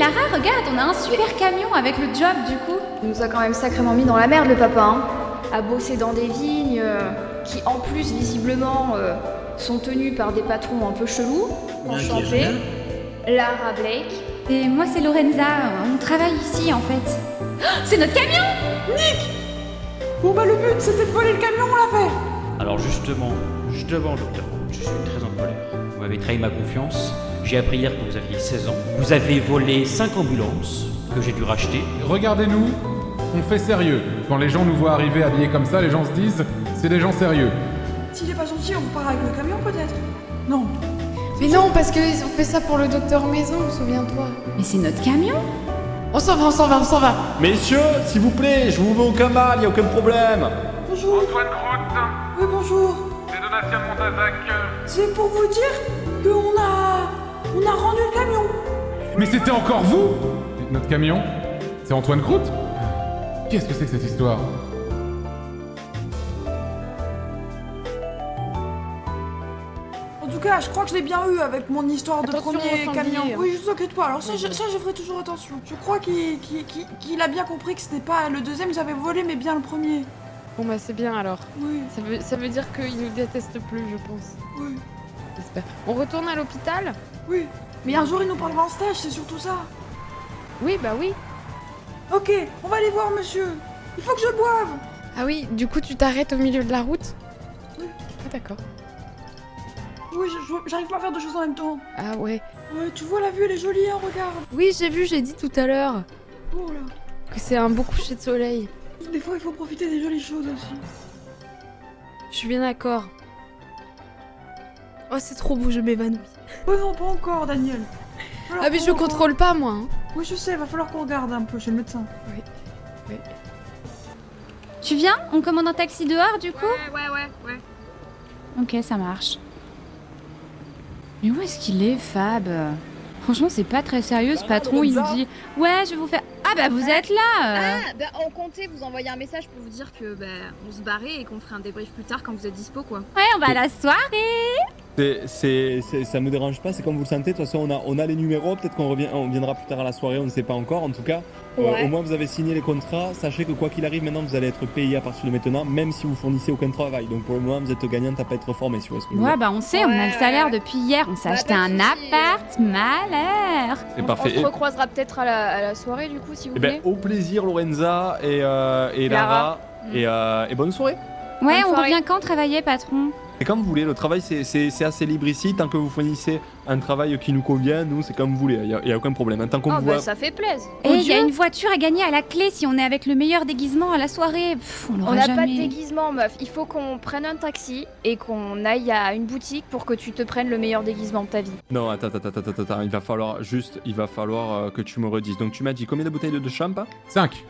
Lara, regarde, on a un super camion avec le job du coup. Il nous a quand même sacrément mis dans la merde, le papa, hein. À bosser dans des vignes qui, en plus, visiblement, sont tenues par des patrons un peu chelous. Enchantée. Lara Blake. Et moi c'est Lorenza, on travaille ici en fait. Oh, c'est notre camion! Bon bah le but c'était de voler le camion, on l'a fait. Alors justement, docteur, je suis très en colère. Vous m'avez trahi ma confiance. J'ai appris hier que vous aviez 16 ans. Vous avez volé 5 ambulances que j'ai dû racheter. Regardez-nous, on fait sérieux. Quand les gens nous voient arriver habillés comme ça, les gens se disent c'est des gens sérieux. S'il est pas gentil, on part avec le camion peut-être. Non. Mais non, parce qu'ils ont fait ça pour le docteur Maison, souviens-toi. Mais c'est notre camion? On s'en va. Messieurs, s'il vous plaît, je vous veux aucun mal, y a aucun problème. Bonjour. Antoine Groot, Oui, bonjour. c'est Donatien Montazac. C'est pour vous dire qu'on a rendu le camion. Mais c'était encore vous? Notre camion? C'est Antoine Croûte? Qu'est-ce que c'est que cette histoire? En tout cas, je crois que je l'ai bien eu avec mon histoire de Attention premier au sanglier, camion. hein. Oui, je vous inquiète pas. Alors ça, je ferai toujours attention. Je crois qu'il a bien compris que c'était pas le deuxième que j'avais volé, mais bien le premier. Bon bah c'est bien alors. Oui, Ça veut dire qu'ils nous détestent plus, je pense. oui, J'espère. On retourne à l'hôpital? oui. Mais un jour, il nous parlera en stage, c'est surtout ça. Oui, bah oui. Ok, on va aller voir monsieur. Il faut que je boive. Ah oui, du coup tu t'arrêtes au milieu de la route? Oui. Ah d'accord. Oui, j'arrive pas à faire deux choses en même temps. Ah ouais. Ouais, tu vois, la vue, elle est jolie, hein, regarde. Oui, j'ai dit tout à l'heure Oh là. que c'est un beau coucher de soleil. Des fois, il faut profiter des jolies choses aussi. Je suis bien d'accord. Oh, c'est trop beau, je m'évanouis. Oh non, pas encore, Daniel. Ah mais je contrôle pas moi. Hein. Oui, je sais, va falloir qu'on regarde un peu chez le médecin. Tu viens? On commande un taxi dehors du coup? Ouais. Ok, ça marche. Mais où est-ce qu'il est, Fab? Franchement, c'est pas très sérieux ce patron, il nous dit ouais, je vais vous faire. Ah bah vous êtes là! Ah, bah on comptait vous envoyer un message pour vous dire que on se barrait et qu'on ferait un débrief plus tard quand vous êtes dispo quoi. Ouais, on va à la soirée! Ça me dérange pas, c'est comme vous le sentez. De toute façon, on a les numéros. Peut-être on viendra plus tard à la soirée, on ne sait pas encore. En tout cas, au moins vous avez signé les contrats. Sachez que quoi qu'il arrive, maintenant vous allez être payé à partir de maintenant, même si vous fournissez aucun travail. Donc pour le moment, vous êtes gagnante à pas être formé, si vous voyez ce que je veux Ouais, dire. bah on sait, on a le salaire depuis hier, on s'est Bah, acheté pas de un soucis, appart, malheur! C'est On parfait. se recroisera peut-être à la soirée du coup si vous Eh voulez. ben, au plaisir, Lorenza et Lara. Et bonne soirée. Ouais, Bonne on soirée. revient quand travailler, patron? C'est comme vous voulez, le travail c'est assez libre ici, tant que vous fournissez un travail qui nous convient, nous c'est comme vous voulez, il y a aucun problème. Tant qu'on Oh vous bah voit... ça fait plaisir. Et il y a une voiture à gagner à la clé si on est avec le meilleur déguisement à la soirée. Pff, on On l'aura n'a jamais. pas de déguisement meuf, il faut qu'on prenne un taxi et qu'on aille à une boutique pour que tu te prennes le meilleur déguisement de ta vie. Non, attends, il va falloir que tu me redises. Donc tu m'as dit combien de bouteilles de champ? 5.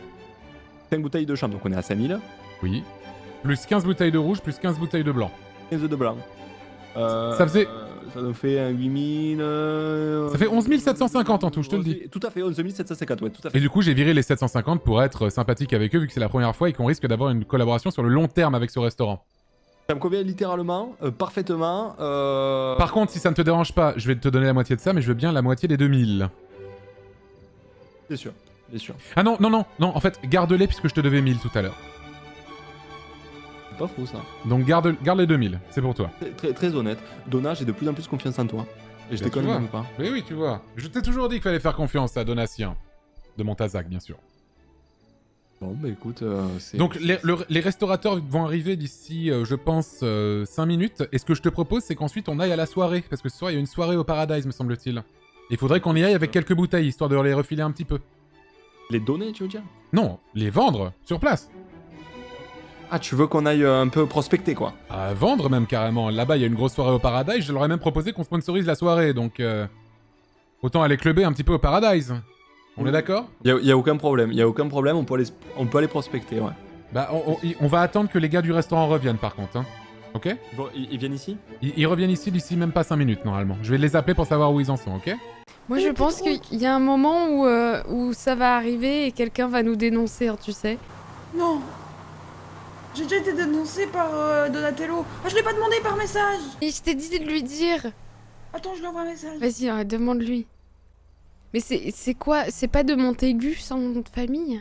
5 bouteilles de champ, donc on est à 5000. Oui. Plus 15 bouteilles de rouge, plus 15 bouteilles de blanc. 15 de blanc. Ça faisait... Ça nous fait un 8000... Ça fait 11 750 en tout, je te le dis. Tout à fait, 11 750, ouais, tout à fait. Et du coup, j'ai viré les 750 pour être sympathique avec eux, vu que c'est la première fois et qu'on risque d'avoir une collaboration sur le long terme avec ce restaurant. Ça me convient littéralement, parfaitement. Par contre, si ça ne te dérange pas, je vais te donner la moitié de ça, mais je veux bien la moitié des 2000. Bien sûr, bien sûr. Ah non, en fait, garde-les puisque je te devais 1000 tout à l'heure. C'est pas faux ça. Donc garde les 2000, c'est pour toi. Très honnête. Donna, j'ai de plus en plus confiance en toi. Et je Bien, déconne tu vois. même pas. Oui, tu vois. Je t'ai toujours dit qu'il fallait faire confiance à Donatien. De Montazac, bien sûr. Bon, bah écoute, c'est... Donc les restaurateurs vont arriver d'ici, je pense, 5 minutes. Et ce que je te propose, c'est qu'ensuite on aille à la soirée. Parce que ce soir, il y a une soirée au Paradise, me semble-t-il. Il faudrait qu'on y aille avec quelques bouteilles, histoire de les refiler un petit peu. Les donner, tu veux dire? Non, les vendre, sur place. Ah, tu veux qu'on aille un peu prospecter, quoi? À vendre même, carrément. Là-bas, il y a une grosse soirée au Paradise. Je leur ai même proposé qu'on sponsorise la soirée, donc... autant aller clubber un petit peu au Paradise. On est d'accord? Y a aucun problème, on peut aller prospecter, ouais. Bah, on va attendre que les gars du restaurant reviennent, par contre, hein. Ok? Bon, ils viennent ici? Ils reviennent ici d'ici même pas 5 minutes, normalement. Je vais les appeler pour savoir où ils en sont, ok? Moi je pense qu'il y a un moment où ça va arriver et quelqu'un va nous dénoncer, hein, tu sais. Non. J'ai déjà été dénoncé par Donatello. Ah, je l'ai pas demandé par message. Et je t'ai dit de lui dire. Attends, je lui envoie un message. Vas-y, demande-lui. Mais c'est quoi? C'est pas de Montaigu, son nom de famille?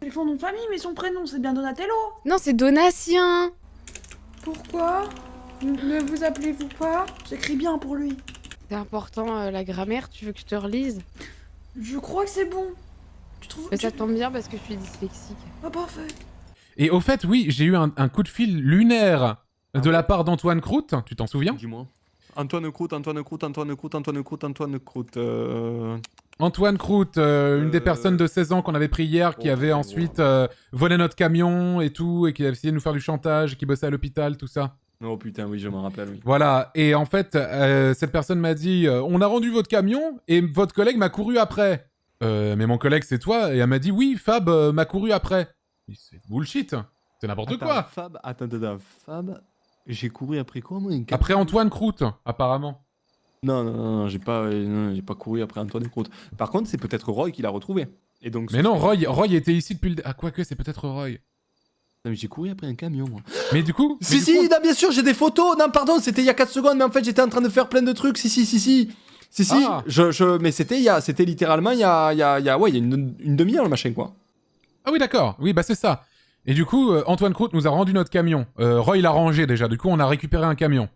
C'est son nom de famille, mais son prénom, c'est bien Donatello. Non, c'est Donatien. Pourquoi ne vous appelez-vous pas? J'écris bien pour lui. C'est important, la grammaire, tu veux que je te relise? Je crois que c'est bon. Tu trouves? Mais ça tombe bien parce que je suis dyslexique. Ah, parfait. Et au fait, oui, j'ai eu un coup de fil lunaire de la part d'Antoine Croûte, tu t'en souviens? Dis-moi. Antoine Croûte. Antoine Croûte, une des personnes de 16 ans qu'on avait pris hier, qui avait ensuite volé notre camion et tout, et qui a essayé de nous faire du chantage, qui bossait à l'hôpital, tout ça. Oh putain, oui, je m'en rappelle, oui. Voilà, et en fait, cette personne m'a dit on a rendu votre camion, et votre collègue m'a couru après. Mais mon collègue, c'est toi? Et elle m'a dit oui, Fab m'a couru après. Mais c'est bullshit, c'est n'importe quoi. Fab, attends, Fab, j'ai couru après quoi, moi? Après Antoine Croûte, apparemment. Non, j'ai pas couru après Antoine Croûte. Par contre, c'est peut-être Roy qui l'a retrouvé. Et donc, Mais non, Roy était ici depuis le... Ah, quoique, c'est peut-être Roy. Non, mais j'ai couru après un camion, moi. Mais du coup... Si, non, bien sûr, j'ai des photos. Non, pardon, c'était il y a 4 secondes, mais en fait, j'étais en train de faire plein de trucs. Si. Ah. Mais c'était littéralement il y a une demi-heure, le machin, quoi. Ah oui, d'accord. Oui, bah c'est ça. Et du coup, Antoine Croûte nous a rendu notre camion. Roy l'a rangé déjà. Du coup, on a récupéré un camion.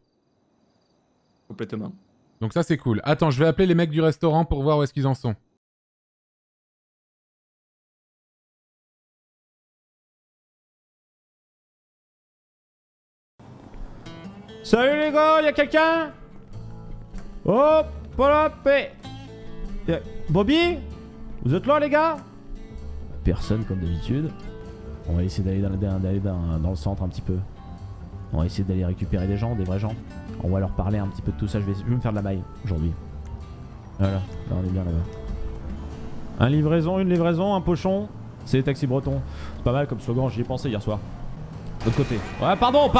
Complètement. Donc ça, c'est cool. Attends, je vais appeler les mecs du restaurant pour voir où est-ce qu'ils en sont. Salut les gars, y'a quelqu'un? Hop, voilà, paix. Bobby? Vous êtes là les gars? Personne comme d'habitude. On va essayer d'aller dans le centre un petit peu. On va essayer d'aller récupérer des gens, des vrais gens. On va leur parler un petit peu de tout ça. Je vais me faire de la maille aujourd'hui. Voilà, là on est bien là-bas. Une livraison, un pochon. C'est les taxis bretons. C'est pas mal comme slogan, j'y ai pensé hier soir. De l'autre côté. Ouais, pardon!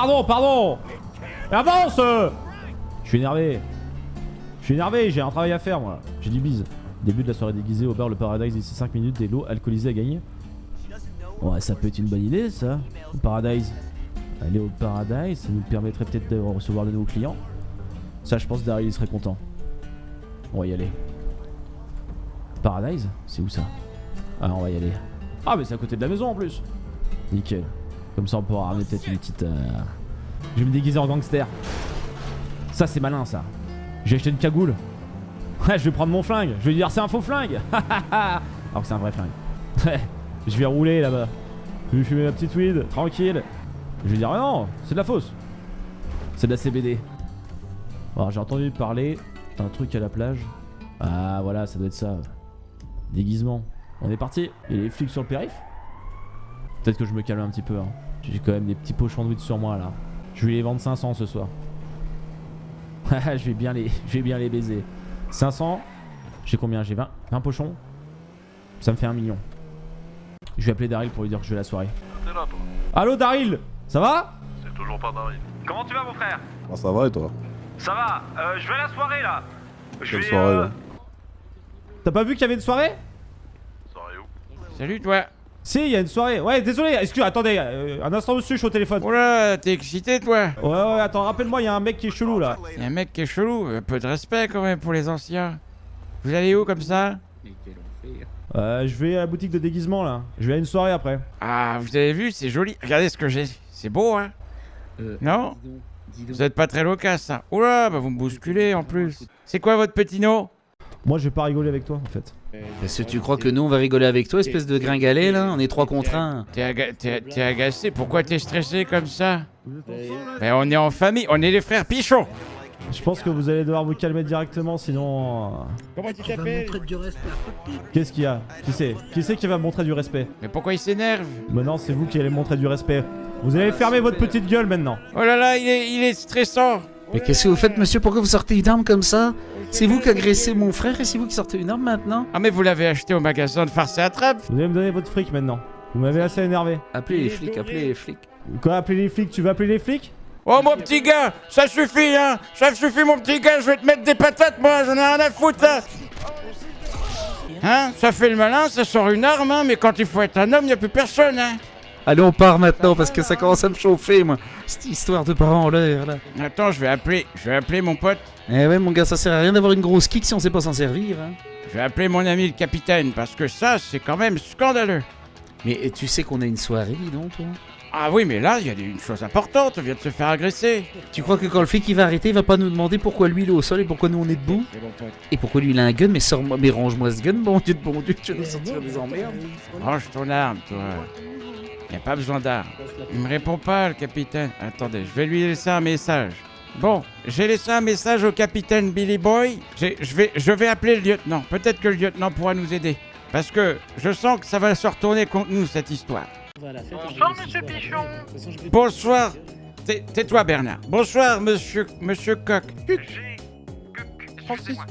Avance! Je suis énervé, j'ai un travail à faire moi. J'ai dit bise. Début de la soirée déguisée au bar Le Paradise d'ici 5 minutes, des lots alcoolisés à gagner. Ouais, ça peut être une bonne idée ça. Le Paradise. Aller au Paradise, ça nous permettrait peut-être de recevoir de nouveaux clients. Ça, je pense Daryl il serait content. On va y aller. Paradise? C'est où ça? Ah, on va y aller. Ah, mais c'est à côté de la maison en plus. Nickel. Comme ça, on pourra ramener peut-être une petite... Je vais me déguiser en gangster. Ça, c'est malin ça. J'ai acheté une cagoule. Ouais, je vais prendre mon flingue. Je vais dire c'est un faux flingue. Alors que c'est un vrai flingue. Je vais rouler là-bas. Je vais fumer ma petite weed, tranquille. Je vais dire non, c'est de la fausse. C'est de la CBD. Alors j'ai entendu parler d'un truc à la plage. Ah voilà, ça doit être ça. Déguisement. On est parti. Il y a les flics sur le périph'. Peut-être que je me calme un petit peu. Hein. J'ai quand même des petits pochons de weed sur moi là. Je vais les vendre 500 ce soir. je vais bien les baiser. 500. J'ai combien? J'ai 20 pochons. Ça me fait 1 million. Je vais appeler Daryl pour lui dire que je vais à la soirée. T'es là, toi. Allô Daryl? Ça va? C'est toujours pas Daryl. Comment tu vas, mon frère? Ah, ça va et toi? Ça va. Je vais à la soirée, là. Quelle soirée, là? T'as pas vu qu'il y avait une soirée? Soirée où? Salut toi. Si, il y a une soirée. Ouais, désolé, excuse, attendez, un instant monsieur, je suis au téléphone. Oula, t'es excité toi? Ouais, attends, rappelle-moi, il y a un mec qui est chelou là. Y'a un mec qui est chelou, peu de respect quand même pour les anciens. Vous allez où comme ça? Je vais à la boutique de déguisement là. Je vais à une soirée après. Ah, vous avez vu, c'est joli. Regardez ce que j'ai. C'est beau, hein? Non? Vous êtes pas très loquace, hein? Oula, bah vous me bousculez en plus. C'est quoi votre petit nom? Moi, je vais pas rigoler avec toi en fait. Est-ce que tu crois que nous on va rigoler avec toi, espèce de gringalet là? On est 3 contre 1. T'es agacé? Pourquoi t'es stressé comme ça? Mais on est en famille, on est les frères Pichon. Je pense que vous allez devoir vous calmer directement sinon... Comment tu t'appelles? Qu'est-ce qu'il y a? Qui c'est qui va me montrer du respect? Mais pourquoi il s'énerve? Maintenant c'est vous qui allez me montrer du respect. Vous allez fermer votre petite gueule maintenant. Oh là là, il est stressant. Mais qu'est-ce que vous faites monsieur? Pourquoi vous sortez une arme comme ça? C'est vous qui agressez mon frère et c'est vous qui sortez une arme maintenant? Ah mais vous l'avez acheté au magasin de farce et attrape. Vous allez me donner votre fric maintenant. Vous m'avez assez énervé. Appelez les flics. Quoi, appeler les flics? Tu veux appeler les flics? Oh mon petit gars, ça suffit hein. Ça suffit mon petit gars, je vais te mettre des patates moi, j'en ai rien à foutre hein. Hein? Ça fait le malin, ça sort une arme hein, mais quand il faut être un homme, y a plus personne hein. Allez, on part maintenant parce que ça commence à me chauffer, moi. Cette histoire de parents en l'air, là. Attends, je vais appeler mon pote. Eh ouais, mon gars, ça sert à rien d'avoir une grosse kick si on sait pas s'en servir, hein. Je vais appeler mon ami le capitaine, parce que ça, c'est quand même scandaleux. Mais tu sais qu'on a une soirée, dis donc, toi. Ah oui, mais là, il y a une chose importante, on vient de se faire agresser. Tu crois que quand le flic il va arrêter, il va pas nous demander pourquoi lui il est au sol et pourquoi nous on est debout? C'est bon, pote. Et pourquoi lui il a un gun? Mais sors-moi, mais range-moi ce gun, bon Dieu, tu vas nous sortir des emmerdes. Range ton arme, toi. Y a pas besoin d'arme. Il me répond pas, le capitaine. Attendez, je vais lui laisser un message. Bon, j'ai laissé un message au capitaine Billy Boy. Je vais appeler le lieutenant. Peut-être que le lieutenant pourra nous aider. Parce que je sens que ça va se retourner contre nous, cette histoire. Bonsoir, monsieur Pichon. Bonsoir. Tais-toi, Bernard. Bonsoir, monsieur Coq. Excusez-moi.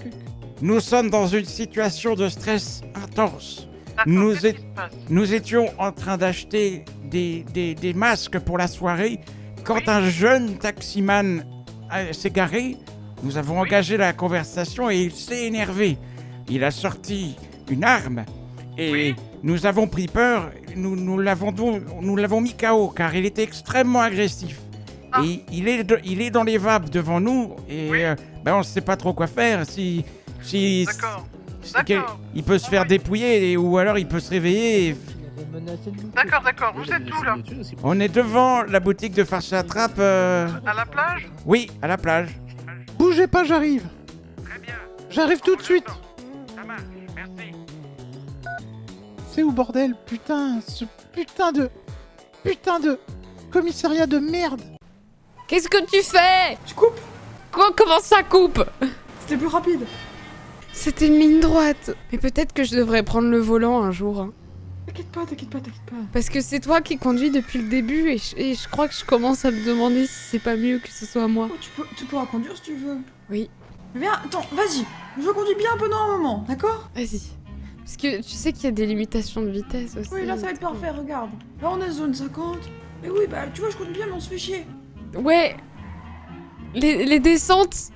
Nous sommes dans une situation de stress intense. Nous étions en train d'acheter des masques pour la soirée quand un jeune taximan s'est garé. Nous avons engagé la conversation et il s'est énervé. Il a sorti une arme et nous avons pris peur. Nous l'avons mis KO car il était extrêmement agressif. Et il est dans les vapes devant nous et on ne sait pas trop quoi faire. D'accord. Il peut se faire dépouiller ou alors il peut se réveiller. D'accord. Vous êtes où, là? On est devant la boutique de farce à trappe. À la plage? Oui, à la plage. Bougez pas, j'arrive. Très bien. J'arrive tout de suite. Ça marche, merci. C'est où, bordel? Putain, ce putain de commissariat de merde. Qu'est-ce que tu fais? Je coupe. Quoi? Comment ça coupe? C'était plus rapide. C'était une ligne droite. Mais peut-être que je devrais prendre le volant un jour. Hein. T'inquiète pas. Parce que c'est toi qui conduis depuis le début et je crois que je commence à me demander si c'est pas mieux que ce soit moi. Oh, tu pourras conduire si tu veux. Oui. Mais viens, attends, vas-y. Je conduis bien pendant un moment, d'accord? Vas-y. Parce que tu sais qu'il y a des limitations de vitesse aussi. Oui, là ça va être parfait, regarde. Là on est zone 50. Mais oui, bah tu vois, je conduis bien, mais on se fait chier. Ouais. Les descentes.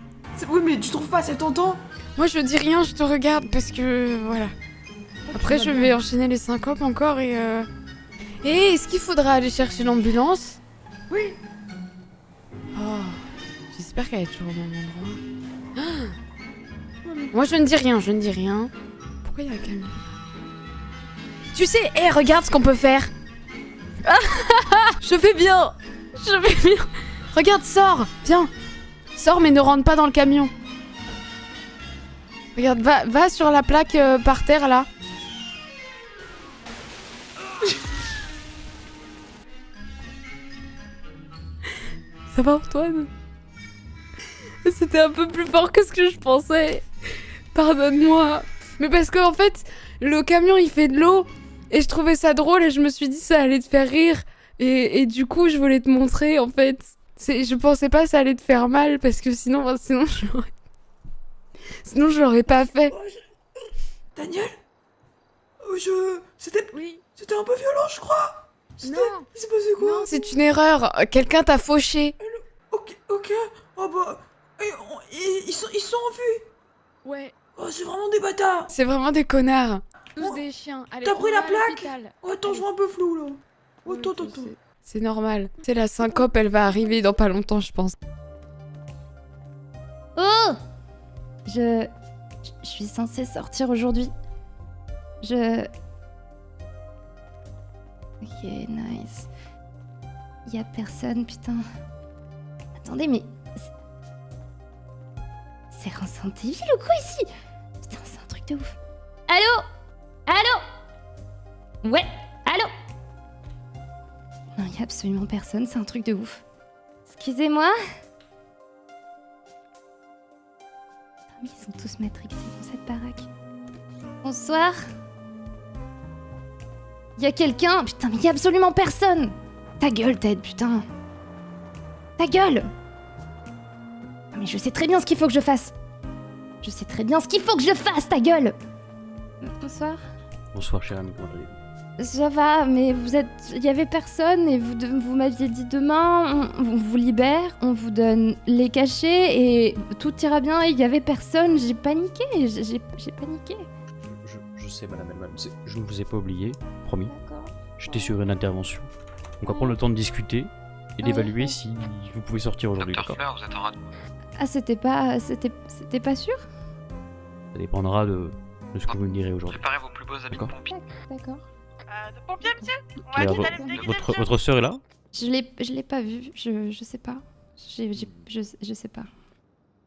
Oui, mais tu trouves pas, c'est tentant? Moi je dis rien, je te regarde parce que voilà. Après je vais enchaîner les syncopes encore et est-ce qu'il faudra aller chercher l'ambulance? Oui. Oh, j'espère qu'elle est toujours au même endroit. Moi je ne dis rien, Pourquoi il y a un camion? Tu sais, regarde ce qu'on peut faire. Je fais bien. Regarde, sors, viens. Sors mais ne rentre pas dans le camion. Regarde, va sur la plaque par terre là. Ça va, Antoine? C'était un peu plus fort que ce que je pensais. Pardonne-moi. Mais parce qu'en fait, le camion il fait de l'eau et je trouvais ça drôle et je me suis dit ça allait te faire rire. Et du coup, je voulais te montrer en fait. Je pensais pas ça allait te faire mal parce que sinon je l'aurais pas fait. Daniel? C'était un peu violent, je crois. Non. Il s'est passé quoi? Non, c'est une erreur. Quelqu'un t'a fauché. Ok. Oh bah... Ils sont en vue. Ouais. Oh, c'est vraiment des bâtards. C'est vraiment des connards. Tous des chiens. Allez, T'as pris on la va à plaque? l'hôpital. Oh, attends, je vois un peu flou, là. Oh, attends. C'est normal. C'est la syncope, elle va arriver dans pas longtemps, je pense. Oh! Je suis censée sortir aujourd'hui. Ok, nice. Y a personne, putain. Attendez, mais... C'est Resident Evil ou quoi ici? Putain, c'est un truc de ouf. Allô? Ouais, allô? Non, y a absolument personne, c'est un truc de ouf. Excusez-moi? Putain, mais ils sont tous matrixés dans cette baraque. Bonsoir? Y a quelqu'un? Putain, mais y a absolument personne! Ta gueule, Ted, putain! Ta gueule! Mais je sais très bien ce qu'il faut que je fasse! Ta gueule! Bonsoir? Bonsoir, cher ami, comment allez-vous? Ça va, mais y avait personne et vous m'aviez dit demain, on vous libère, on vous donne les cachets et tout ira bien et y avait personne. J'ai paniqué, j'ai paniqué. Je sais, madame, je ne vous ai pas oublié, promis. D'accord. J'étais sur une intervention. On va prendre le temps de discuter et d'évaluer si vous pouvez sortir aujourd'hui, d'accord? Fleur, vous êtes en rade. Ah, c'était pas sûr? Ça dépendra de ce que vous me direz aujourd'hui. Préparez vos plus beaux habits de D'accord. pompier. D'accord. De pompier, monsieur? Mais Ouais, d'aller me déguiser, monsieur. votre sœur est là? Je l'ai pas vu, je sais pas. Je sais pas.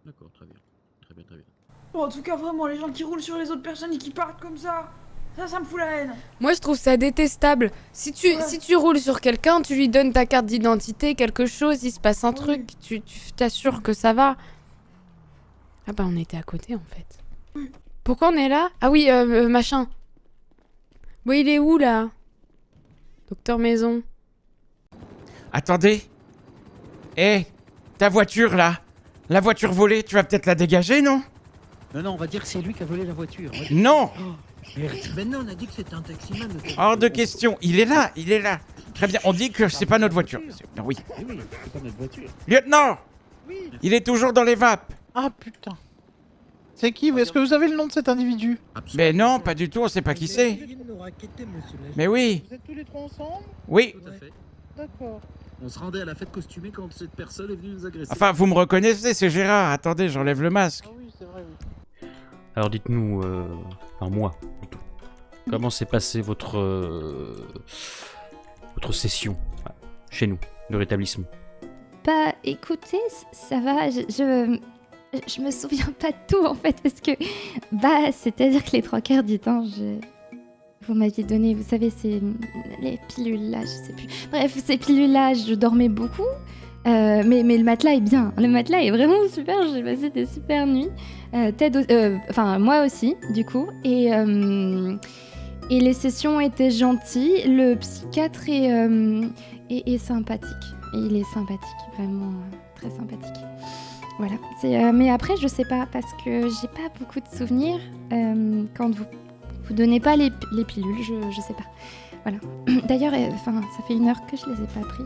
D'accord, très bien. Très bien, très bien. Bon, en tout cas, vraiment, les gens qui roulent sur les autres personnes et qui partent comme ça, ça me fout la haine. Moi, je trouve ça détestable. Si tu roules sur quelqu'un, tu lui donnes ta carte d'identité, quelque chose, il se passe un truc, tu t'assures que ça va. Ah bah, on était à côté, en fait. Pourquoi on est là? Ah oui, machin. Bon, il est où, là? Docteur Maison. Attendez. Eh, ta voiture là. La voiture volée, tu vas peut-être la dégager, non? Non, on va dire que c'est lui qui a volé la voiture. Non. Ben non, on a dit que c'était un taximan. Hors de question. Il est là. Très bien, on dit que c'est pas notre voiture. Non, oui. Oui, c'est pas notre voiture. Lieutenant. Il est toujours dans les vapes. Ah putain. C'est qui? Est-ce que vous avez le nom de cet individu? Mais non, pas du tout, on sait pas qui c'est. Mais oui. Vous êtes tous les trois ensemble? Oui. Tout à fait. D'accord. On se rendait à la fête costumée quand cette personne est venue nous agresser. Enfin, vous me reconnaissez, c'est Gérard. Attendez, j'enlève le masque. Ah oui, c'est vrai, oui. Alors dites-nous, enfin moi plutôt, comment s'est passée votre session chez nous, de rétablissement? Bah, écoutez, ça va, je me souviens pas de tout, en fait, parce que... Bah, c'est-à-dire que les 3/4 du temps, vous m'aviez donné, vous savez, les pilules là, je sais plus. Bref, ces pilules là, je dormais beaucoup. Mais le matelas est bien. Le matelas est vraiment super. J'ai passé des super nuits. Enfin, moi aussi, du coup. Et les sessions étaient gentilles. Le psychiatre est sympathique. Et il est sympathique, vraiment très sympathique. Voilà. Mais après, je sais pas, parce que j'ai pas beaucoup de souvenirs. Quand vous donnez pas les pilules, je sais pas. Voilà. D'ailleurs, ça fait 1 heure que je les ai pas pris.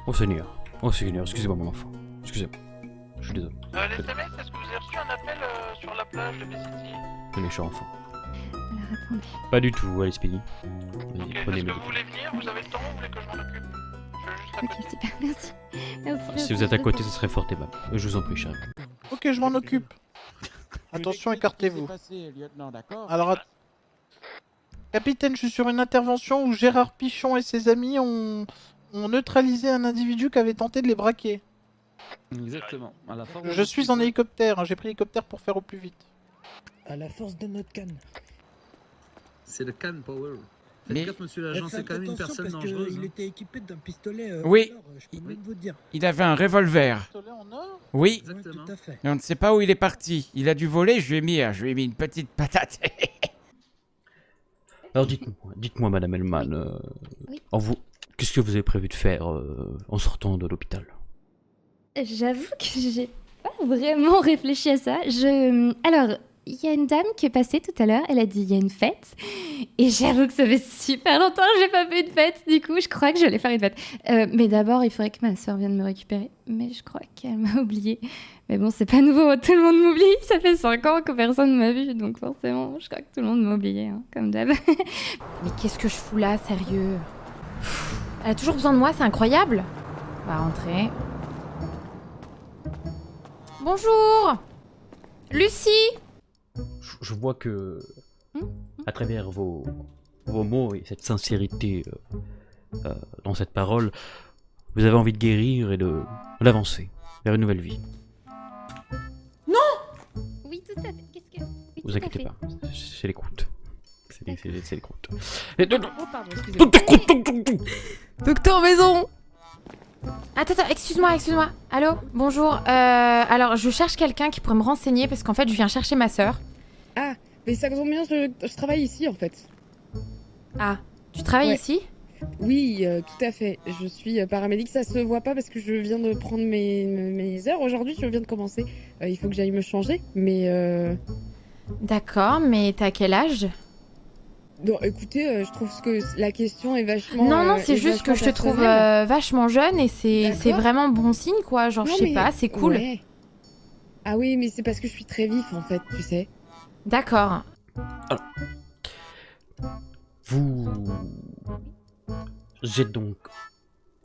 Oh Seigneur, excusez-moi mon enfant. Excusez-moi. Je suis désolé. Les SMS, est-ce que vous avez reçu un appel sur la plage de Bessity? Le méchant enfant. Alors, attendez. Pas du tout, allez Speedy. Ok, est-ce que vous voulez venir? Vous avez le temps? Vous voulez que je m'en occupe? Ok, super, merci. Merci. Si vous êtes à côté, ce serait fort aimable. Je vous en prie, chérie. Ok, je m'en occupe. Attention, écartez-vous. Alors, capitaine, je suis sur une intervention où Gérard Pichon et ses amis ont neutralisé un individu qui avait tenté de les braquer. Exactement. À la force Je suis en hélicoptère, hein, j'ai pris l'hélicoptère pour faire au plus vite. À la force de notre canne. C'est le canne power. Faites Mais- gaffe, monsieur l'agent, c'est quand même une personne dangereuse. Il était équipé d'un pistolet. Oui. en or, je peux même vous dire. Il avait un revolver. Oui. Tout à fait. Mais on ne sait pas où il est parti. Il a dû voler, je lui ai mis une petite patate. Alors dites-moi Madame Hellman, qu'est-ce que vous avez prévu de faire en sortant de l'hôpital? J'avoue que j'ai pas vraiment réfléchi à ça. Alors, il y a une dame qui est passée tout à l'heure, elle a dit il y a une fête. Et j'avoue que ça fait super longtemps que j'ai pas fait une fête, du coup je crois que je vais faire une fête. Mais d'abord, il faudrait que ma soeur vienne me récupérer. Mais je crois qu'elle m'a oubliée. Mais bon, c'est pas nouveau, tout le monde m'oublie. Ça fait 5 ans que personne m'a vu, donc forcément, je crois que tout le monde m'a oubliée, hein, comme d'hab. Mais qu'est-ce que je fous là, sérieux? Elle a toujours besoin de moi, c'est incroyable. On va rentrer. Bonjour Lucie. Je vois que, à travers vos mots et cette sincérité dans cette parole, vous avez envie de guérir et d'avancer vers une nouvelle vie. Oui, tout à fait. Qu'est-ce que... Oui, Vous tout à inquiétez fait. pas, c'est les croûtes. C'est les croûtes. Oh, pardon, excusez-moi. Docteur Maison. Attends, excuse-moi. Allô, bonjour. Alors, je cherche quelqu'un qui pourrait me renseigner parce qu'en fait, je viens chercher ma sœur. Ah, mais ça tombe bien, je travaille ici en fait. Ah, tu travailles Ouais. ici? Oui, tout à fait. Je suis paramédic, ça se voit pas parce que je viens de prendre mes heures aujourd'hui, je viens de commencer. Il faut que j'aille me changer, mais... D'accord, mais t'as quel âge? Non, écoutez, je trouve que la question est vachement... Non, c'est est juste que je te vachement trouve personnelle. vachement jeune et c'est D'accord. vraiment bon signe, quoi. Genre, Non, je sais mais- pas, c'est cool. ouais. Ah oui, mais c'est parce que je suis très vif en fait, tu sais. D'accord. Vous êtes donc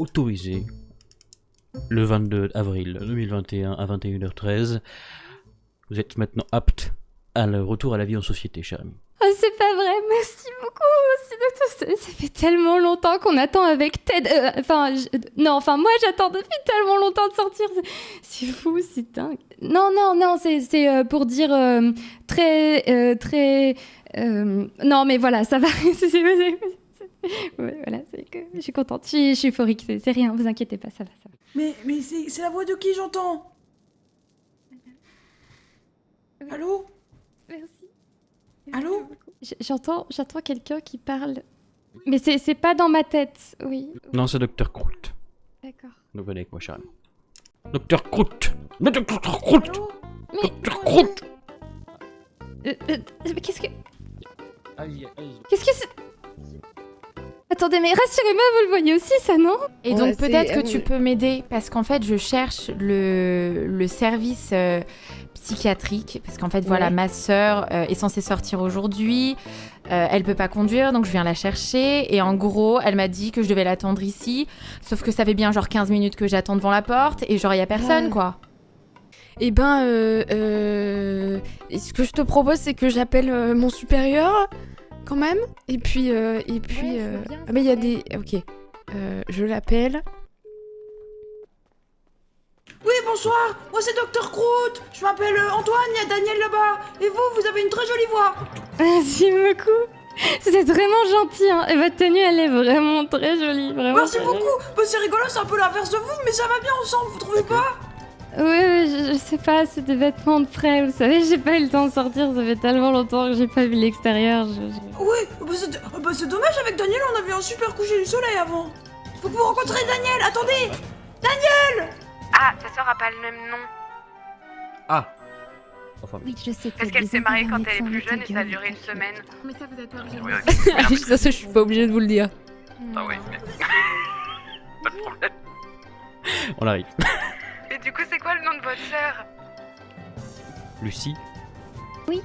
autorisé le 22 avril 2021 à 21h13. Vous êtes maintenant apte à le retour à la vie en société, cher ami. Oh, c'est pas vrai, merci beaucoup. Ça fait tellement longtemps qu'on attend avec Ted. Moi j'attends depuis tellement longtemps de sortir. C'est fou, c'est dingue. Non, c'est pour dire très. Non, mais voilà, ça va. Ouais, voilà, c'est que je suis contente. Je suis euphorique, c'est rien, vous inquiétez pas, ça va. Mais c'est la voix de qui j'entends? Allô? Merci. Allô? J'entends quelqu'un qui parle. Mais c'est pas dans ma tête, oui. Non, c'est Dr. Croûte. D'accord. Donc venez avec moi, cher ami. Dr. Croûte. Dr. Croûte. Dr. Croûte. Mais qu'est-ce que... Allez. Qu'est-ce que c'est... Attendez, mais rassurez-moi, vous le voyez aussi, ça, non? Et donc peut-être que tu peux m'aider, parce qu'en fait, je cherche le service psychiatrique, parce qu'en fait, voilà, ma sœur est censée sortir aujourd'hui, elle peut pas conduire, donc je viens la chercher, et en gros, elle m'a dit que je devais l'attendre ici, sauf que ça fait bien genre 15 minutes que j'attends devant la porte, et genre, y a personne, quoi. Eh ben, ce que je te propose, c'est que j'appelle mon supérieur, quand même. Et puis, mais il y a des... Ok. Je l'appelle. Oui, bonsoir. Moi, c'est Dr. Croûte. Je m'appelle Antoine, il y a Daniel là-bas. Et vous avez une très jolie voix. Merci beaucoup. Vous êtes vraiment gentil, hein. Et votre tenue, elle est vraiment très jolie. Vraiment. Merci beaucoup. Bah, c'est rigolo, c'est un peu l'inverse de vous, mais ça va bien ensemble, vous trouvez pas? Oui, je sais pas, c'est des vêtements de frais, vous savez, j'ai pas eu le temps de sortir, ça fait tellement longtemps que j'ai pas vu l'extérieur. Oui, c'est dommage, avec Daniel, on avait un super coucher du soleil avant. Faut que vous rencontrez Daniel, attendez. Daniel! Ah, sa sœur a pas le même nom. Ah. Enfin, oui, je sais. Parce qu'elle s'est mariée quand elle est plus jeune et ça a duré une semaine. Mais ça, vous êtes pas obligé de Ça, je suis pas obligée de vous le dire. Ah oui, mais... pas de problème. On arrive. Et du coup, c'est quoi le nom de votre sœur? Lucie. Oui.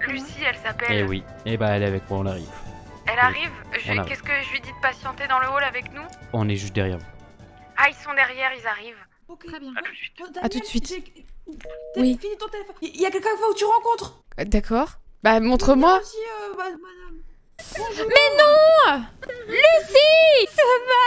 Lucie, elle s'appelle. Eh oui. Eh bah, elle est avec moi, on arrive. Elle arrive? On arrive. Qu'est-ce que je lui dis de patienter dans le hall avec nous? On est juste derrière vous. Ah, ils sont derrière, ils arrivent. Ok. Très bien. À tout de suite. Daniel, À tout de suite. Oui. Finis ton téléphone. Il y a quelqu'un où tu rencontres? D'accord. Bah, montre-moi. Merci, madame. Mais non! Lucie! Ça va?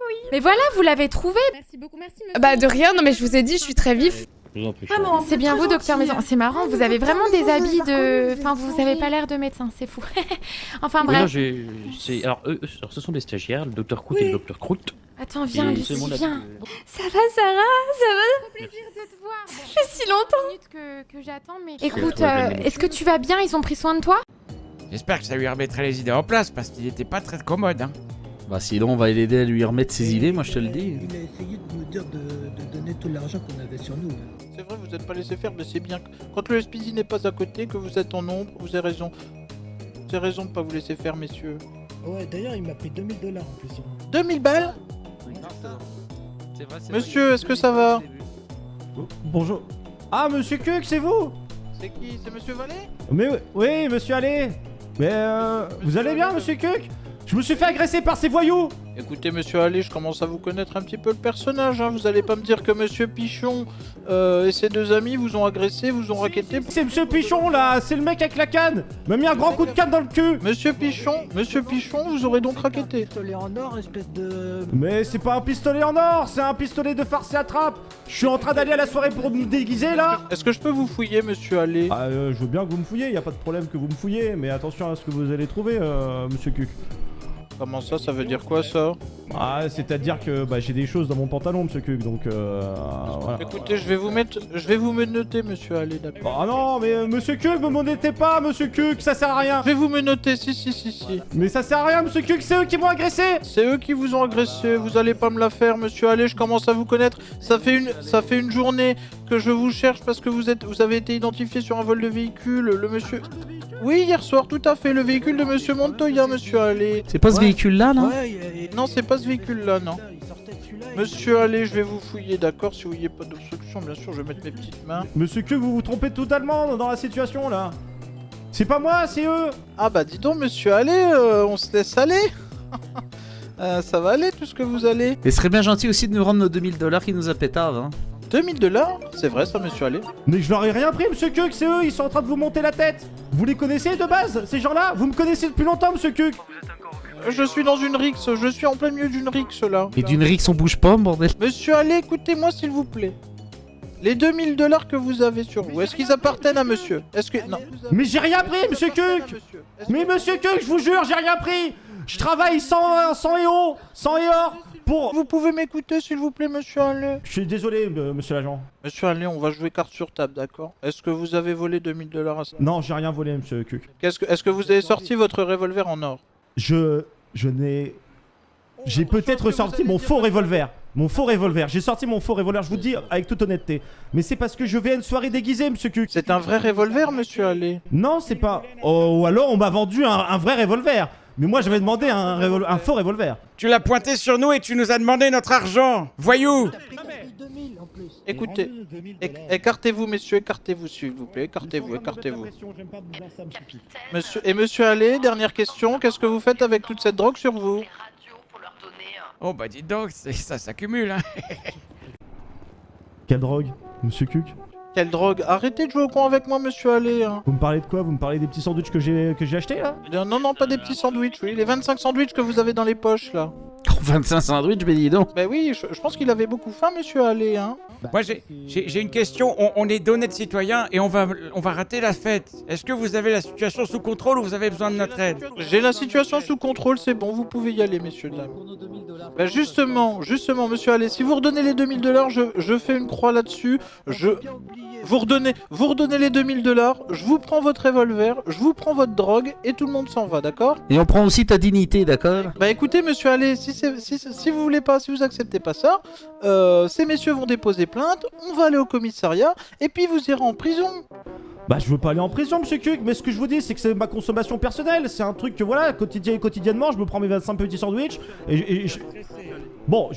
Oui. Mais voilà, vous l'avez trouvé. Merci beaucoup, merci monsieur. Bah, de rien, non mais je vous ai dit, je suis très vif. Vraiment, C'est bien vous, docteur Maison. C'est marrant, vous avez vraiment des habits de... Enfin, vous avez pas l'air de médecin, c'est fou. Enfin, Oui, bref. non, alors, alors, ce sont des stagiaires, le Dr. Croûte et le Dr. Croûte. Attends, viens, Et Lucie, c'est mon viens. Ça va, Sarah? Ça va? Plaisir de te voir. Ça fait si longtemps. Que j'attends, mais... Je Écoute, vais trouver est-ce que tu vas bien? Ils ont pris soin de toi? J'espère que ça lui remettrait les idées en place parce qu'il était pas très commode. Hein. Bah sinon on va l'aider à lui remettre ses idées, moi je te le dis. Il a essayé de nous dire de donner tout l'argent qu'on avait sur nous. C'est vrai, vous n'êtes pas laissé faire, mais c'est bien. Quand le SPZ n'est pas à côté, que vous êtes en ombre, vous avez raison. Vous avez raison de pas vous laisser faire, messieurs. Ouais, d'ailleurs, il m'a pris 2000 $ en plus. 2000 balles? Monsieur, est-ce que ça va? Bonjour. Ah, monsieur Cook, c'est vous? C'est qui? C'est monsieur Vallée? Mais oui, monsieur Allé. Mais vous allez bien, monsieur Cook? Je me suis fait agresser par ces voyous. Écoutez, monsieur Allé, je commence à vous connaître un petit peu le personnage, hein. Vous allez pas me dire que monsieur Pichon et ses deux amis vous ont agressé, vous ont racketté. C'est monsieur Pichon, là. C'est le mec avec la canne. M'a mis un grand coup de canne dans le cul. Monsieur Pichon, vous aurez donc racketté. Pistolet en or, espèce de... Mais c'est pas un pistolet en or, c'est un pistolet de farce et attrape. Je suis en train d'aller à la soirée pour me déguiser, là. Est-ce que je peux vous fouiller, monsieur Allé? Ah, je veux bien que vous me fouillez, y a pas de problème que vous me fouillez, mais attention à ce que vous allez trouver, monsieur Cook. Comment ça veut dire quoi, ça? Ah, c'est-à-dire que bah, j'ai des choses dans mon pantalon, monsieur Cook, donc voilà. Écoutez, je vais vous menotter, monsieur Allé, d'accord? Ah non, mais monsieur Cook, me menottez pas, monsieur Cook, ça sert à rien. Je vais vous menotter, si. Mais ça sert à rien, monsieur Cook, c'est eux qui m'ont agressé. C'est eux qui vous ont agressé, vous allez pas me la faire, monsieur Allé, je commence à vous connaître. Ça fait une journée que je vous cherche parce que vous avez été identifié sur un vol de véhicule, le monsieur... Oui, hier soir, tout à fait, le véhicule de monsieur Montoya, monsieur Allé. C'est pas ce véhicule-là, non? Non, c'est pas ce véhicule-là, non. Monsieur Allé, je vais vous fouiller, d'accord? Si vous voyez pas d'obstruction, bien sûr, je vais mettre mes petites mains. Monsieur Cook, vous vous trompez totalement dans la situation, là. C'est pas moi, c'est eux. Ah bah dis donc, monsieur Allé, on se laisse aller. Ça va aller tout ce que vous allez. Et ce serait bien gentil aussi de nous rendre nos 2000$ qui nous a pétard. Hein. 2000$? C'est vrai ça, monsieur Allais? Mais je leur ai rien pris, monsieur Cook, c'est eux, ils sont en train de vous monter la tête. Vous les connaissez de base, ces gens-là? Vous me connaissez depuis longtemps, monsieur Cook. Je suis dans une rixe, je suis en plein milieu d'une rixe là. Et d'une rixe on bouge pas, bordel. Monsieur Allais, écoutez-moi s'il vous plaît. Les 2000$ que vous avez sur vous, est-ce qu'ils appartiennent à monsieur? Est-ce que... Non. Mais j'ai rien pris, monsieur Cook. Mais monsieur Cook, je vous jure, j'ai rien pris. Je travaille sans et or, pour... Vous pouvez m'écouter s'il vous plaît, monsieur Allais? Je suis désolé, monsieur l'agent. Monsieur Allais, on va jouer carte sur table, d'accord? Est-ce que vous avez volé 2000$ à ça? Non, j'ai rien volé, monsieur Cook. Est-ce que vous avez sorti votre revolver en or? Je n'ai... J'ai peut-être sorti mon faux revolver. Mon faux revolver. J'ai sorti mon faux revolver, je vous dis avec toute honnêteté. Mais c'est parce que je vais à une soirée déguisée, monsieur Cook. C'est un vrai revolver, monsieur Allais? Non, c'est pas... Oh, ou alors on m'a vendu un vrai revolver. Mais moi j'avais demandé un faux revolver. Tu l'as pointé sur nous et tu nous as demandé notre argent. Voyou! Écoutez, écartez-vous messieurs, écartez-vous s'il vous plaît, écartez-vous. Monsieur Allais, dernière question, qu'est-ce que vous faites avec toute cette drogue sur vous? Oh bah dis donc, ça s'accumule hein. Quelle drogue, monsieur Cook? Quelle drogue? Arrêtez de jouer au con avec moi, monsieur Allais. Hein. Vous me parlez de quoi? Vous me parlez des petits sandwichs que j'ai achetés là? Non, pas des petits sandwichs, oui. Les 25 sandwichs que vous avez dans les poches là. Oh, 25 sandwichs, mais dis donc. Bah oui, je pense qu'il avait beaucoup faim, monsieur Allais. Hein. Moi j'ai une question, on est d'honnêtes citoyens et on va rater la fête. Est-ce que vous avez la situation sous contrôle ou vous avez besoin de notre aide? J'ai la situation sous contrôle, c'est bon, vous pouvez y aller, messieurs, dames. Bah justement, monsieur Allais, si vous redonnez les 2000$, je fais une croix là-dessus. Vous redonnez les 2000$, je vous prends votre revolver, je vous prends votre drogue et tout le monde s'en va, d'accord? Et on prend aussi ta dignité, d'accord? Bah écoutez, monsieur Allais, si vous voulez pas, si vous acceptez pas ça, ces messieurs vont déposer plainte, on va aller au commissariat et puis vous irez en prison. Bah je veux pas aller en prison, monsieur Cook, mais ce que je vous dis c'est que c'est ma consommation personnelle, c'est un truc que voilà, quotidiennement je me prends mes 25 petits sandwichs et je... Bon,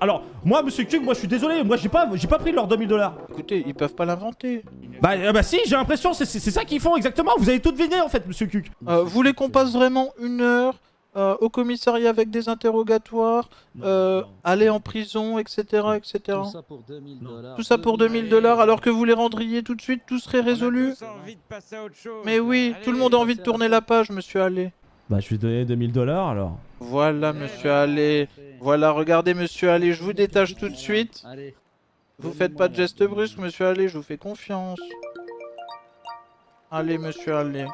alors, moi monsieur Cook, moi je suis désolé, moi j'ai pas pris leurs 2000$. Écoutez, ils peuvent pas l'inventer. Bah si, j'ai l'impression, c'est ça qu'ils font exactement, vous avez tout deviné en fait, monsieur Cook. Vous voulez qu'on passe vraiment 1 heure au commissariat avec des interrogatoires, aller en prison, etc. Tout ça pour 2000$. Tout ça pour 2000$ alors que vous les rendriez tout de suite, tout serait résolu. Mais oui, tout le monde a envie de tourner la page, monsieur Allais. Bah je vais donner 2000$ alors. Voilà, monsieur Allais. Voilà, regardez, monsieur Allais, je vous détache tout de suite. Vous faites pas de gestes brusques, monsieur Allais, je vous fais confiance. Allez, monsieur Allais.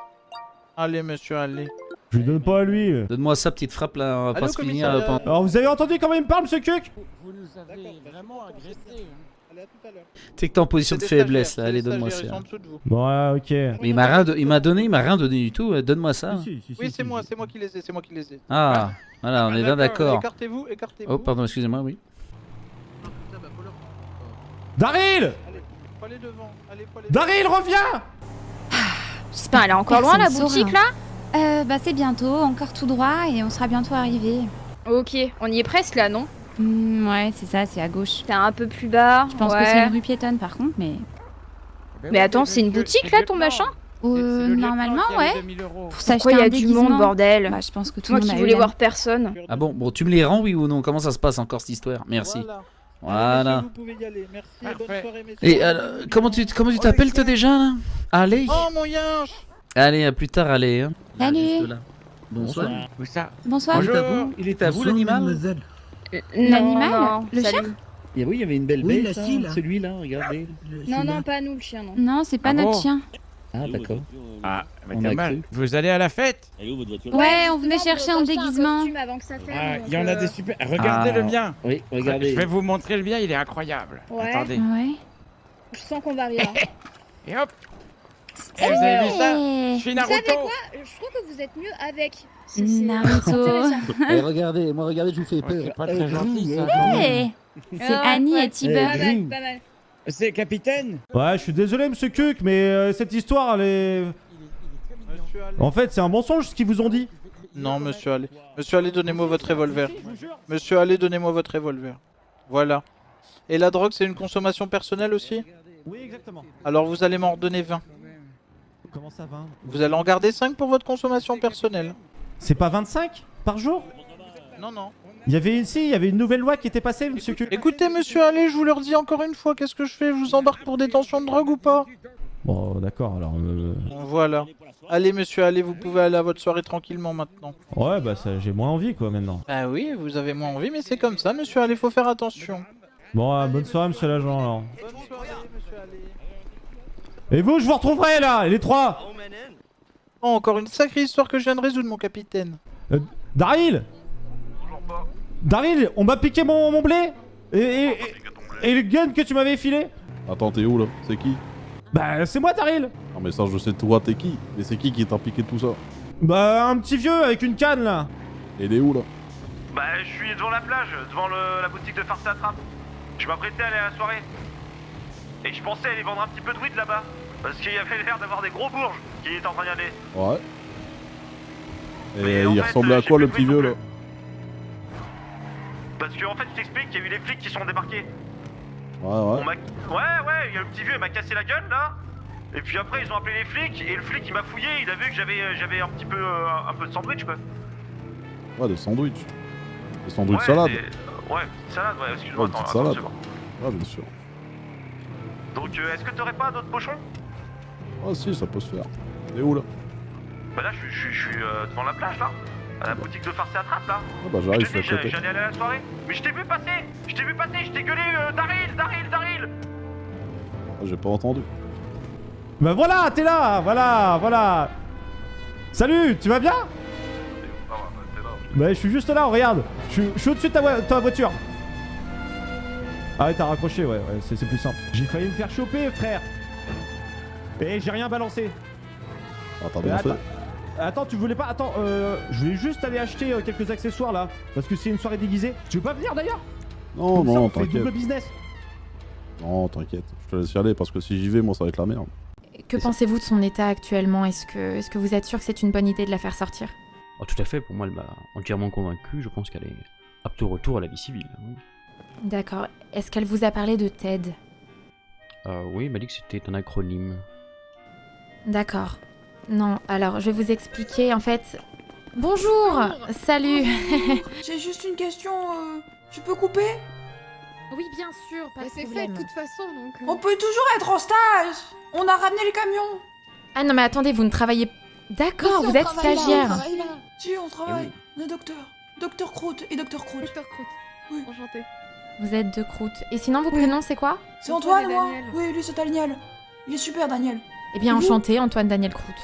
Allez, monsieur Allais. Je lui donne pas à lui. Donne-moi ça, petite frappe là, on va pas se finir. Alors vous avez entendu comment il me parle, monsieur Cook? Vous nous avez vraiment agressés. Allez, à tout à l'heure. T'es que t'es en position de faiblesse, là. Allez, donne-moi ça. Bon, ouais, ok. Mais il m'a rien donné du tout, donne-moi ça. Oui, c'est moi qui les ai, Ah, voilà, on est bien d'accord. Écartez-vous. Oh, pardon, excusez-moi, oui. Daryl! Faut aller devant, Daryl, reviens! J'espère, elle est encore loin la boutique là? Bah c'est bientôt, encore tout droit et on sera bientôt arrivé. Ok, on y est presque là, non? Ouais, c'est ça, c'est à gauche. T'es un peu plus bas. Je pense que c'est une rue piétonne par contre, mais... Mais attends, c'est une boutique là ton machin? Normalement, ouais. Pour s'acheter Pourquoi il y un a du déguisement. monde, bordel? Bah, je pense que tout le Moi monde qui a eu voulais la- voir personne. Ah bon, tu me les rends, oui ou non? Comment ça se passe encore cette histoire? Merci. Voilà. Vous pouvez y aller, merci, bonne soirée, messieurs. Et comment tu t'appelles toi déjà là? Allez. Oh mon yinche! Allez, à plus tard, allez. Hein. Salut. Juste là. Bonsoir. Bonsoir. Il est à vous l'animal? L'animal? Le chien? Et oui, il y avait une belle Oui, bête, la scie, là. celui-là, regardez. Non, pas nous le chien, non. Non, c'est pas notre chien. Ah, d'accord. Ah, mais On t'as a mal. cru. Vous allez à la fête? Ouais, on venait chercher un déguisement. Avant que ça ferme, Ah, donc, il y en a des super. Regardez le mien. Oui, regardez. Je vais vous montrer le mien, il est incroyable. Ouais. Attendez. Ouais. Je sens qu'on va rire. Et hop. Eh, vous avez vu ça? Je suis Vous Naruto. savez quoi? Je trouve que vous êtes mieux avec. Naruto. intéressant. Regardez, je vous fais peur. C'est pas très gentil ça. Hey, c'est Annie et T-Bug. Pas mal. C'est capitaine? Ouais, je suis désolé, monsieur Cook, mais cette histoire, elle est... En fait, c'est un mensonge ce qu'ils vous ont dit. Non, monsieur Allais. Monsieur Allais, donnez-moi votre revolver. Monsieur Allais, donnez-moi votre revolver. Voilà. Et la drogue, c'est une consommation personnelle aussi? Oui, exactement. Alors vous allez m'en redonner 20. Comment ça va? Vous allez en garder 5 pour votre consommation personnelle. C'est pas 25 par jour? Non. Il y avait une nouvelle loi qui était passée, monsieur Q. Écoutez, monsieur, allez, je vous le redis encore une fois, qu'est-ce que je fais? Je vous embarque pour détention de drogue ou pas? Bon, d'accord, alors... Voilà. Allez, monsieur, allez, vous pouvez aller à votre soirée tranquillement maintenant. Ouais, bah ça, j'ai moins envie, quoi, maintenant. Ah oui, vous avez moins envie, mais c'est comme ça, monsieur, allez, faut faire attention. Bon, bonne soirée, monsieur l'agent, alors. Et vous, je vous retrouverai, là, les trois. Oh, encore une sacrée histoire que je viens de résoudre, mon capitaine. Daryl Daryl, on m'a piqué mon blé et le gun que tu m'avais filé. Attends, t'es où là? C'est qui? Bah, c'est moi, Daryl. Non, mais ça, je sais toi, t'es qui? Mais c'est qui t'a piqué tout ça? Bah, un petit vieux avec une canne, là. Et il est où là? Bah, je suis devant la plage, devant la boutique de farce à trappe. Je m'apprêtais à aller à la soirée. Et je pensais aller vendre un petit peu de weed là-bas. Parce qu'il y avait l'air d'avoir des gros bourges qui étaient en train d'y aller. Ouais. Et Mais en il fait, ressemblait à j'ai quoi plus le de petit weed non vieux là? Parce que en fait, je t'explique, il y a eu les flics qui sont débarqués. Ouais. Ouais, il y a le petit vieux, il m'a cassé la gueule là. Et puis après, ils ont appelé les flics, et le flic il m'a fouillé, il a vu que j'avais un petit peu de sandwich quoi. Ouais, des sandwichs. Des sandwichs Ouais, salade. Ouais, petite salade, ouais, excuse-moi, Ouais, attends, petite attends une salade. seconde. Ouais, bien sûr. Donc, est-ce que t'aurais pas d'autres pochons? Ah si, ça peut se faire. T'es où là? Bah là, je suis devant la plage là, à la boutique de farce et attrape là. Ah bah j'arrive, je suis à côté. J'allais aller à la soirée. Mais je t'ai vu passer, je t'ai gueulé Daryl. Ah, j'ai pas entendu. Bah voilà, t'es là, voilà. Salut, tu vas bien? Bah je suis juste là, regarde. Je suis au-dessus de ta voiture. Ah ouais, t'as raccroché, ouais, c'est plus simple. J'ai failli me faire choper, frère. Et j'ai rien balancé. Ah, t'as bien fait. Attends, tu voulais pas... Attends, je voulais juste aller acheter quelques accessoires là. Parce que c'est une soirée déguisée. Tu veux pas venir d'ailleurs? Non, Comme ça, non, on fait t'inquiète. double business. Non, t'inquiète. Je te laisse y aller parce que si j'y vais, moi ça va être la merde. Que pensez-vous de son état actuellement? Est-ce que vous êtes sûr que c'est une bonne idée de la faire sortir? Oh, tout à fait, pour moi elle m'a entièrement convaincu, je pense qu'elle est apte au retour à la vie civile. Oui, D'accord. Est-ce qu'elle vous a parlé de TED? oui, elle m'a dit que c'était un acronyme. D'accord. Non, alors je vais vous expliquer en fait. Bonjour. Salut. J'ai juste une question, tu peux couper? Oui, bien sûr, pas de C'est fait problème. de toute façon, donc... On peut toujours être en stage. On a ramené le camion. Ah non mais attendez, vous ne travaillez... D'accord, Si, vous on êtes travaille là, on stagiaire. travaille là. Si, on travaille. On est docteur. Docteur Croûte et Docteur Croûte. Docteur Croûte. Oui. Enchanté. Vous êtes de croûte. Et sinon, vos prénoms, c'est quoi? C'est Antoine, et moi. Daniel. Oui, lui, c'est Daniel. Il est super, Daniel. Eh bien, Et vous enchanté, Antoine Daniel Croûte.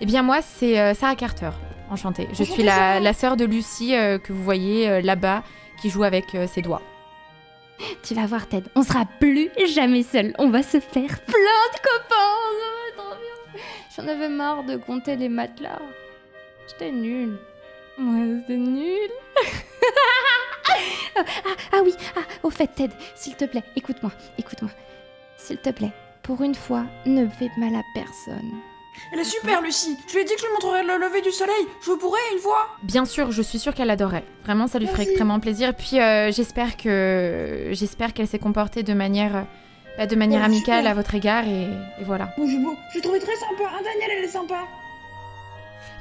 Eh bien, moi, c'est Sarah Carter. Enchantée. Je suis la sœur de Lucie que vous voyez là-bas, qui joue avec ses doigts. Tu vas voir, Ted, on sera plus jamais seuls. On va se faire plein de copains. Ça va être trop bien. J'en avais marre de compter les matelas. J'étais nulle. Ouais, c'était nul. Oui, au fait, Ted, s'il te plaît, écoute-moi. S'il te plaît, pour une fois, ne fais de mal à personne. Elle est super, Lucie. Je lui ai dit que je lui montrerais le lever du soleil. Je pourrais une fois. Bien sûr, je suis sûre qu'elle adorerait. Vraiment, ça lui ferait Vas-y. extrêmement plaisir. Et puis, j'espère qu'elle s'est comportée de manière amicale super. à votre égard et voilà. Bon, je l'ai trouvé très sympa. Hein, Daniel, elle est sympa.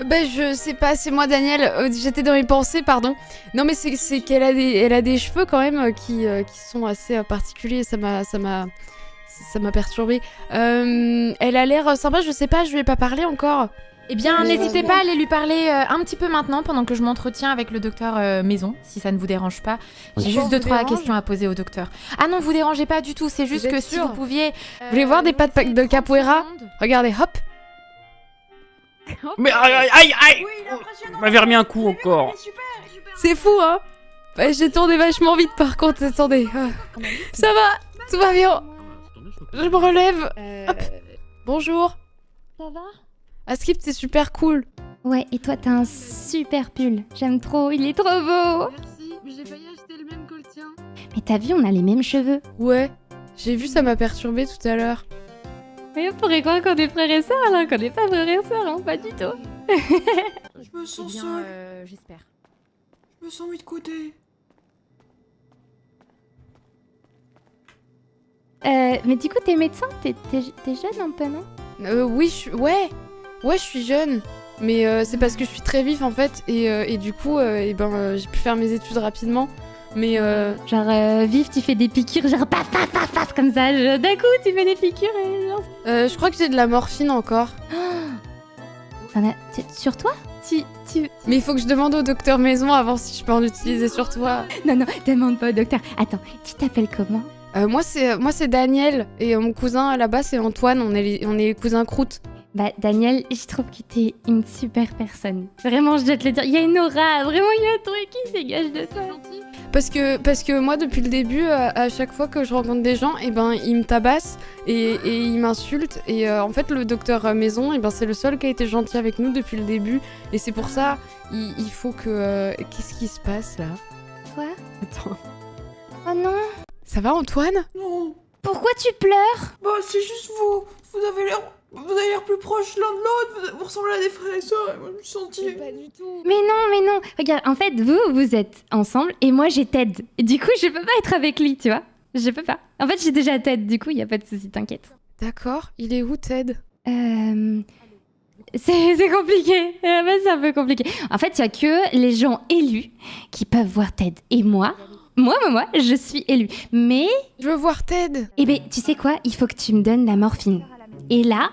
Bah je sais pas, c'est moi Daniel, j'étais dans mes pensées, pardon. Non mais c'est qu'elle a des cheveux quand même qui sont assez particuliers, ça m'a perturbée. Elle a l'air sympa, je sais pas, je lui ai pas parlé encore. Eh bien, n'hésitez pas à aller lui parler un petit peu maintenant pendant que je m'entretiens avec le docteur Maison, si ça ne vous dérange pas. J'ai Oui. juste Ça 2-3 vous dérange questions à poser au docteur. Ah non, vous dérangez pas du tout, c'est juste Vous que êtes si sûr vous pouviez... Vous voulez voir des pas de capoeira? Regardez, hop. Mais aïe Vous m'avez remis un coup encore. C'est fou, hein. Bah, j'ai tourné vachement vite par contre, attendez. Ça va, tout va bien. Je me relève. Hop. Bonjour. Ça va? Askip, c'est super cool. Ouais, et toi, t'as un super pull. J'aime trop, il est trop beau. Merci, j'ai failli acheter le même que le tien. Mais t'as vu, on a les mêmes cheveux. Ouais, j'ai vu, ça m'a perturbé tout à l'heure. Mais on pourrait croire qu'on est frères et sœurs, là, qu'on n'est pas frères et sœurs, hein, pas du tout. Je me sens seule. J'espère. Je me sens mis de côté. Mais du coup, t'es médecin? T'es jeune un peu, non? Oui, je suis jeune. Mais c'est parce que je suis très vif en fait, et du coup, j'ai pu faire mes études rapidement. Mais Genre, vif, tu fais des piqûres, genre paf, paf, paf, paf, comme ça. D'un coup, tu fais des piqûres et genre. je crois que j'ai de la morphine encore. Sur toi? Mais il faut que je demande au docteur Maison avant si je peux en utiliser sur toi. Non, demande pas au docteur. Attends, tu t'appelles comment? Moi c'est Daniel, et mon cousin là-bas c'est Antoine, on est les cousins croûtes. Bah Daniel, je trouve que t'es une super personne. Vraiment, je dois te le dire. Il y a une aura, vraiment il y a un truc qui se dégage de toi. Parce que moi depuis le début, à chaque fois que je rencontre des gens, ils me tabassent et ils m'insultent. Et en fait le docteur Maison, c'est le seul qui a été gentil avec nous depuis le début. Et c'est pour ça, il faut que... Qu'est-ce qui se passe là? Quoi? Attends. Oh non. Ça va Antoine? Non. Pourquoi tu pleures? Bah, c'est juste vous. Vous avez l'air plus proches l'un de l'autre. Vous ressemblez à des frères et sœurs. Et moi, je me suis sentie... Pas du tout. Mais non. Regarde, en fait, vous êtes ensemble et moi j'ai Ted. Et du coup, je peux pas être avec lui, tu vois. Je peux pas. En fait, j'ai déjà Ted, du coup, y a pas de souci, t'inquiète. D'accord. Il est où Ted? C'est compliqué. C'est un peu compliqué. En fait, il y a que les gens élus qui peuvent voir Ted. Et moi, je suis élue. Mais... Je veux voir Ted. Eh ben, tu sais quoi? Il faut que tu me donnes la morphine. Et là,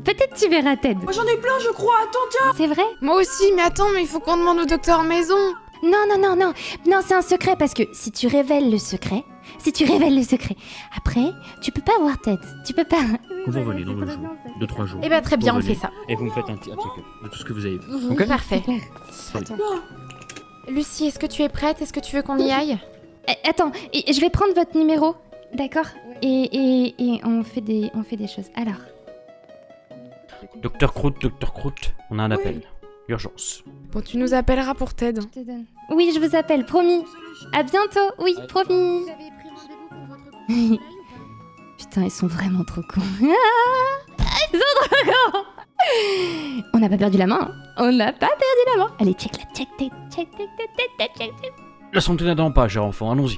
peut-être tu verras Ted. Moi, j'en ai plein, je crois. Attends, tiens. C'est vrai? Moi aussi, mais attends, mais il faut qu'on demande au docteur Maison. Non, c'est un secret parce que si tu révèles le secret, après, tu peux pas voir Ted. Tu peux pas. On va revenir dans 2 jours, 2-3 jours. Eh ben très bien, on Revenez. fait ça. Et vous me faites un check de tout ce que vous avez vu. Ok. Parfait. Attends. Lucie, est-ce que tu es prête? Est-ce que tu veux qu'on y aille? Attends, je vais prendre votre numéro, d'accord? Et on fait des choses. Alors. Docteur Croûte, on a un appel. Urgence. Bon, tu nous appelleras pour Ted. Je te donne. Oui, je vous appelle, promis. À bientôt, oui, promis. Vous avez pris rendez-vous pour votre conseil? Putain, ils sont vraiment trop cons. Ils sont trop cons. On n'a pas perdu la main. Allez, check. La santé n'attend pas, cher enfant, allons-y.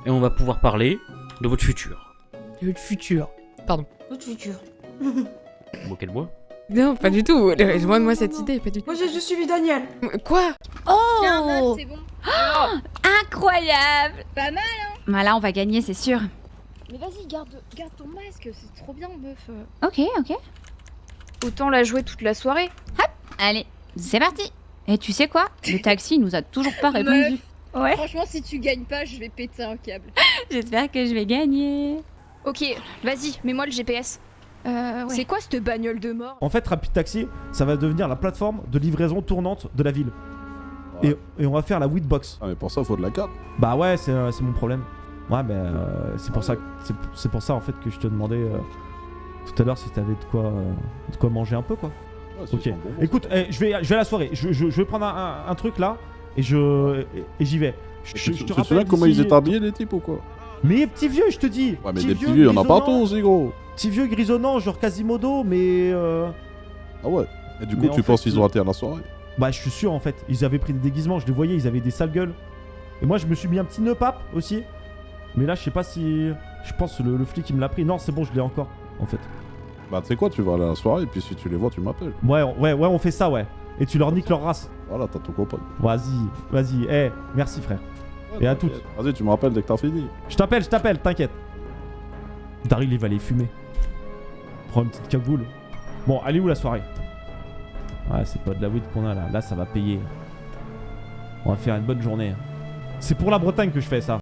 Et on va pouvoir parler de votre futur. Votre futur. Pardon. Votre futur. Moquez-moi. Non, pas du tout. Moi cette idée, pas du tout. Moi, j'ai juste suivi Daniel. Quoi? Oh, c'est bon. incroyable. Pas mal, hein? Bah là, on va gagner, c'est sûr. Mais vas-y, garde ton masque, c'est trop bien, meuf. Ok. Autant la jouer toute la soirée. Hop, allez, c'est parti. Et tu sais quoi? Le taxi nous a toujours pas répondu. Ouais. Franchement, si tu gagnes pas, je vais péter un câble. J'espère que je vais gagner. Ok, vas-y, mets-moi le GPS. Ouais. C'est quoi cette bagnole de mort? En fait, Rapid Taxi, ça va devenir la plateforme de livraison tournante de la ville. Ouais. Et on va faire la weedbox. Ah, mais pour ça, faut de la carte. Bah ouais, c'est mon problème. Ouais, mais c'est pour ça en fait que je te demandais tout à l'heure si t'avais de quoi manger un peu, quoi. Ouais, Ok. c'est bon. Écoute, je vais à la soirée. Je vais prendre un truc là et j'y vais. Tu te souviens comment ils étaient habillés, les types, ou quoi? Mais petits vieux, je te dis. Ouais, mais des petits vieux, y'en a partout aussi, gros. Petits vieux grisonnants, genre Quasimodo, mais. Ah ouais. Et du coup, Mais tu en penses fait, qu'ils ont raté à la soirée? Bah, je suis sûr en fait. Ils avaient pris des déguisements, je les voyais, ils avaient des sales gueules. Et moi, je me suis mis un petit nœud pape aussi. Mais là, je sais pas si. Je pense que le flic il me l'a pris. Non, c'est bon, je l'ai encore en fait. Bah, tu sais quoi, tu vas aller à la soirée, et puis si tu les vois, tu m'appelles. Ouais, on fait ça, ouais. Et tu leur niques leur race. Voilà, t'as ton copain. Vas-y. Merci, frère. Ouais, Et à t'inquiète. toutes. Vas-y, tu me rappelles dès que t'as fini. Je t'appelle, t'inquiète. Daryl, il va les fumer. Prends une petite cagoule. Bon, allez où la soirée? Ouais, c'est pas de la weed qu'on a là. Là, ça va payer. On va faire une bonne journée. C'est pour la Bretagne que je fais ça.